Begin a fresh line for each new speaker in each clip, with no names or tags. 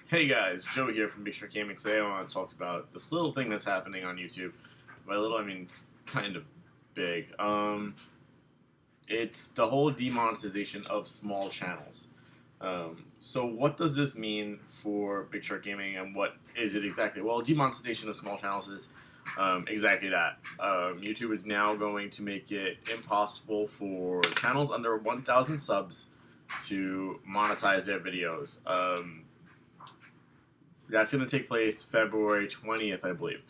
Hey guys, Joe here from Big Shark Gaming. Today I want to talk about this little thing that's happening on YouTube. By little, I mean it's kind of big. It's the whole demonetization of small channels. So what does this mean for Big Shark Gaming, and what is it exactly? Well, demonetization of small channels is exactly that. YouTube is now going to make it impossible for channels under 1,000 subs to monetize their videos. That's going to take place February 20th, I believe.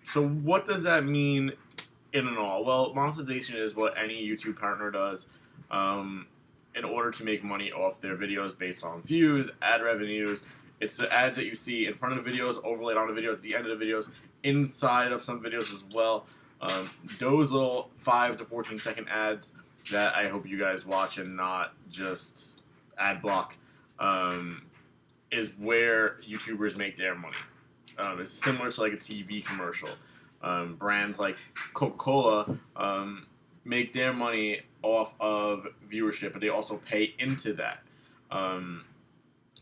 So what does that mean in and all? Well, monetization is what any YouTube partner does in order to make money off their videos based on views, ad revenues. It's the ads that you see in front of the videos, overlaid on the videos, at the end of the videos, inside of some videos as well. Those little 5 to 14-second ads that I hope you guys watch and not just ad block. Is where YouTubers make their money. It's similar to like a TV commercial. Brands like Coca-Cola make their money off of viewership, but they also pay into that.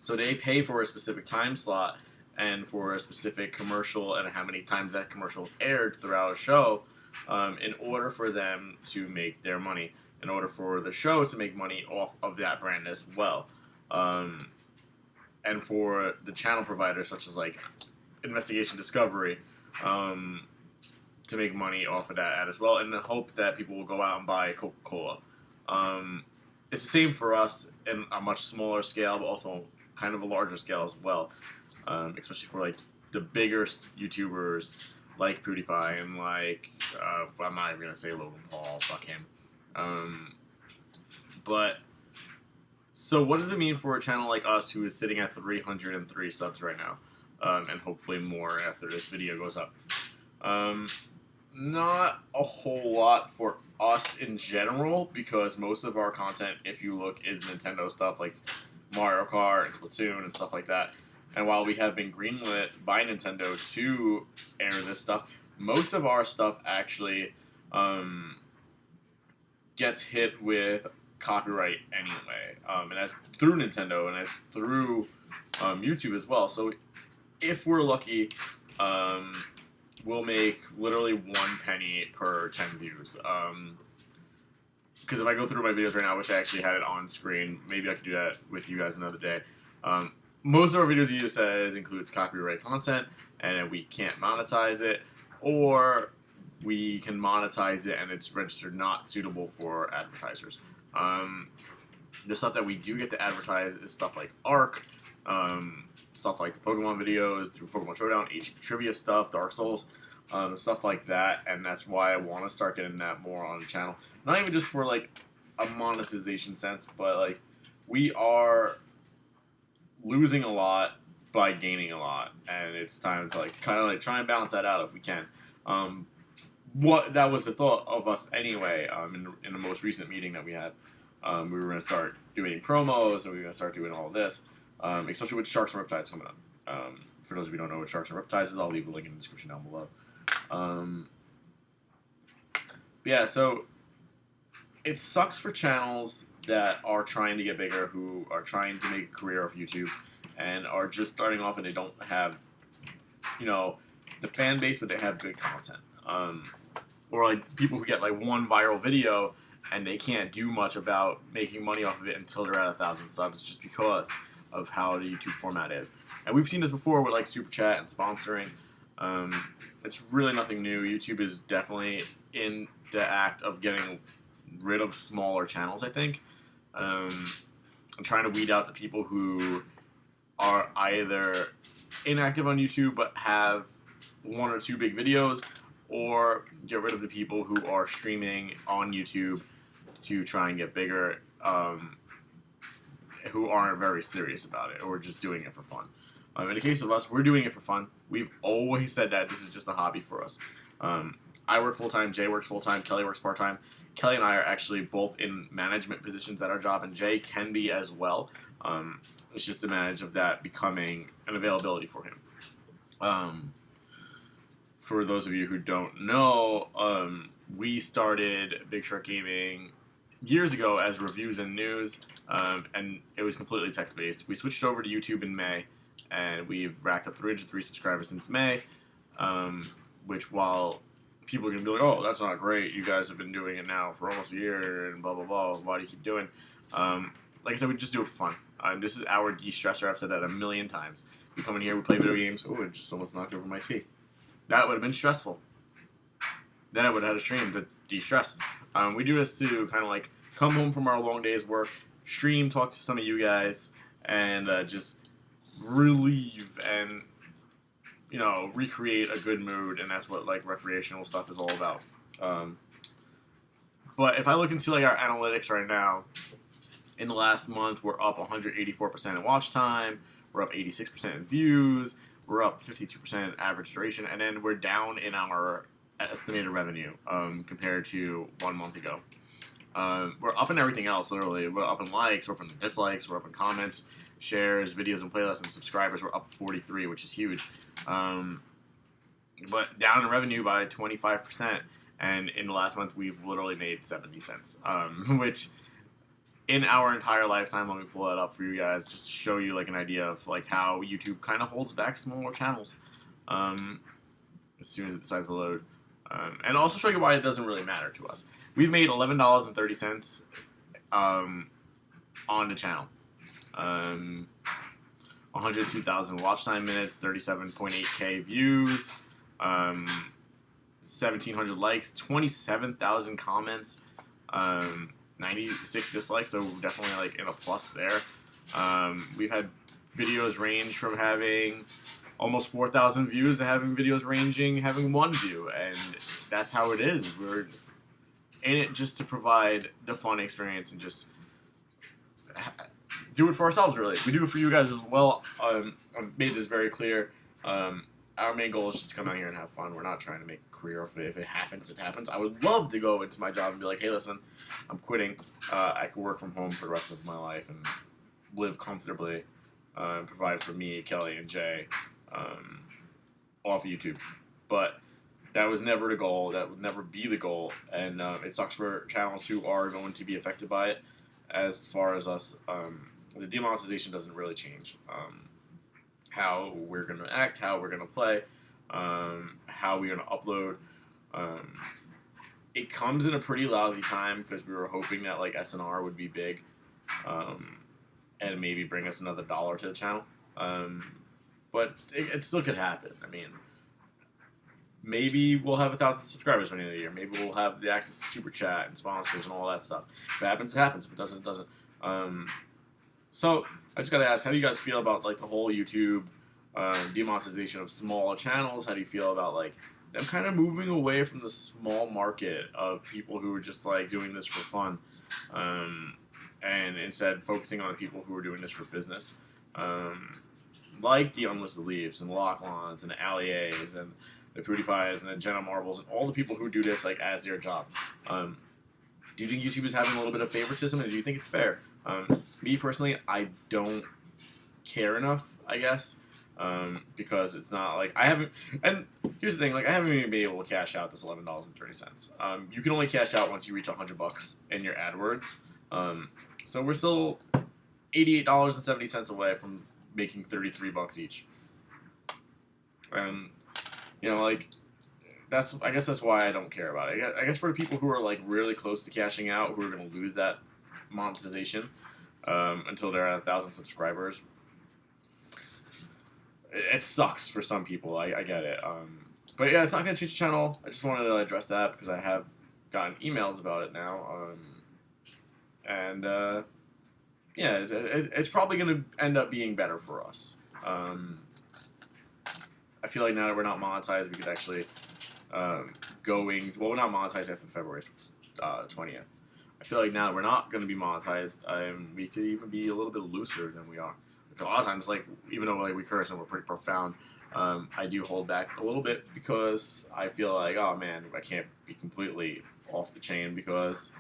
So they pay for a specific time slot and for a specific commercial and how many times that commercial is aired throughout a show in order for them to make their money, in order for the show to make money off of that brand as well. And for the channel providers such as like Investigation Discovery to make money off of that ad as well, in the hope that people will go out and buy Coca-Cola. It's the same for us in a much smaller scale, but also kind of a larger scale as well, especially for like the bigger YouTubers like PewDiePie and like I'm not even gonna say Logan Paul, fuck him. But so what does it mean for a channel like us who is sitting at 303 subs right now, and hopefully more after this video goes up? Not a whole lot for us in general, because most of our content, if you look, is Nintendo stuff like Mario Kart and Splatoon and stuff like that. And while we have been greenlit by Nintendo to air this stuff, most of our stuff actually gets hit with copyright anyway, and that's through Nintendo and that's through YouTube as well. So if we're lucky, we'll make literally 1 penny per 10 views. Because if I go through my videos right now, I wish I actually had it on screen. Maybe I could do that with you guys another day. Most of our videos either says includes copyright content and we can't monetize it, or we can monetize it and it's registered not suitable for advertisers. The stuff that we do get to advertise is stuff like Ark, stuff like the Pokemon videos, through Pokemon Showdown, Age Trivia stuff, Dark Souls, stuff like that, and that's why I want to start getting that more on the channel. Not even just for like a monetization sense, but like we are losing a lot by gaining a lot, and it's time to like kind of like try and balance that out if we can. What that was the thought of us anyway. In the most recent meeting that we had, we were going to start doing promos, and we were going to start doing all of this, especially with Sharks and Riptides coming up. For those of you who don't know what Sharks and Riptides is, I'll leave a link in the description down below. Yeah, so it sucks for channels that are trying to get bigger, who are trying to make a career off YouTube, and are just starting off and they don't have, you know, the fan base, but they have good content. Or like people who get like one viral video and they can't do much about making money off of it until they're at 1,000 subs, just because of how the YouTube format is. And we've seen this before with like Super Chat and sponsoring. It's really nothing new. YouTube is definitely in the act of getting rid of smaller channels, I think. I'm trying to weed out the people who are either inactive on YouTube but have 1 or 2 big videos, or get rid of the people who are streaming on YouTube to try and get bigger, who aren't very serious about it, or just doing it for fun. In the case of us, we're doing it for fun. We've always said that this is just a hobby for us. I work full-time, Jay works full-time, Kelly works part-time. Kelly and I are actually both in management positions at our job, and Jay can be as well. It's just a manage of that becoming an availability for him. For those of you who don't know, we started Big Shark Gaming years ago as reviews and news, and it was completely text-based. We switched over to YouTube in May, and we've racked up 303 subscribers since May, which while people are going to be like, oh, that's not great, you guys have been doing it now for almost a year, and blah, blah, blah, why do you keep doing? Like I said, we just do it for fun. This is our de-stressor. I've said that a million times. We come in here, we play video games. Oh, just someone's knocked over my tea. That would have been stressful. Then I would have had a stream to de-stress. We do this to kind of like come home from our long day's work, stream, talk to some of you guys, and just relieve and, you know, recreate a good mood, and that's what like recreational stuff is all about. But if I look into like our analytics right now, in the last month we're up 184% in watch time, we're up 86% in views, we're up 52% in average duration, and then we're down in our estimated revenue compared to 1 month ago. We're up in everything else, literally. We're up in likes, we're up in dislikes, we're up in comments, shares, videos, and playlists, and subscribers. We're up 43, which is huge. But down in revenue by 25%, and in the last month we've literally made 70 cents, which in our entire lifetime, let me pull that up for you guys, just to show you like an idea of like how YouTube kind of holds back smaller channels as soon as it decides to load. And also show you why it doesn't really matter to us. We've made $11.30 on the channel. 102,000 watch time minutes, 37.8K views, 1,700 likes, 27,000 comments, 96 dislikes, so definitely like in a plus there. We've had videos range from having almost 4,000 views to having videos having 1 view, and that's how it is. We're in it just to provide the fun experience and just do it for ourselves, really. We do it for you guys as well. I've made this very clear. Our main goal is just to come out here and have fun. We're not trying to make a career of it. If it happens, it happens. I would love to go into my job and be like, hey, listen, I'm quitting. I can work from home for the rest of my life and live comfortably and provide for me, Kelly, and Jay off of YouTube. But that was never the goal. That would never be the goal. And it sucks for channels who are going to be affected by it. As far as us, the demonetization doesn't really change how we're going to act, how we're going to play, how we're going to upload. It comes in a pretty lousy time because we were hoping that like SNR would be big and maybe bring us another $1 to the channel. But it still could happen. I mean, maybe we'll have 1,000 subscribers by the end of the year. Maybe we'll have the access to Super Chat and sponsors and all that stuff. If it happens, it happens. If it doesn't, it doesn't. So I just gotta ask, how do you guys feel about like the whole YouTube demonetization of smaller channels? How do you feel about like them kind of moving away from the small market of people who are just like doing this for fun, and instead focusing on the people who are doing this for business? Like the Unlisted Leaves and Locklons and Ali A's and the PewDiePies and the Jenna Marbles and all the people who do this like as their job. Do you think YouTube is having a little bit of favoritism, and do you think it's fair? Me personally, I don't care enough, I guess, because it's not like I haven't. And here's the thing: like I haven't even been able to cash out this $11.30. You can only cash out once you reach $100 in your AdWords. So we're still $88.70 away from making $33 each. And you know, like I guess that's why I don't care about it. I guess for the people who are like really close to cashing out, who are going to lose that monetization until they're at 1,000 subscribers, it sucks for some people. I get it. But yeah, it's not going to change the channel. I just wanted to address that because I have gotten emails about it now. And yeah, it's probably going to end up being better for us. I feel like now that we're not monetized, we could actually well, we're not monetized after February 20th. I feel like now that we're not going to be monetized, we could even be a little bit looser than we are. Because a lot of times, like, even though like we curse and we're pretty profound, I do hold back a little bit because I feel like, oh man, I can't be completely off the chain because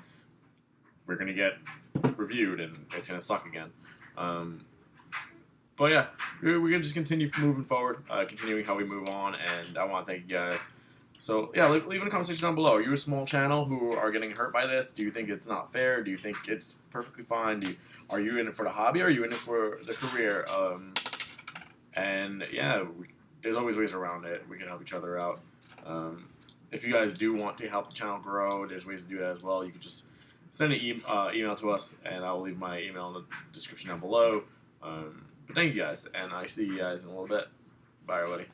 we're going to get reviewed and it's going to suck again. But yeah, we're going to just continue moving forward, continuing how we move on, and I want to thank you guys So yeah, leave in a conversation down below. Are you a small channel who are getting hurt by this? Do you think it's not fair? Do you think it's perfectly fine? Are you in it for the hobby? Or are you in it for the career? And yeah, there's always ways around it. We can help each other out. If you guys do want to help the channel grow, there's ways to do that as well. You can just send an email to us, and I will leave my email in the description down below. But thank you guys, and I see you guys in a little bit. Bye, everybody.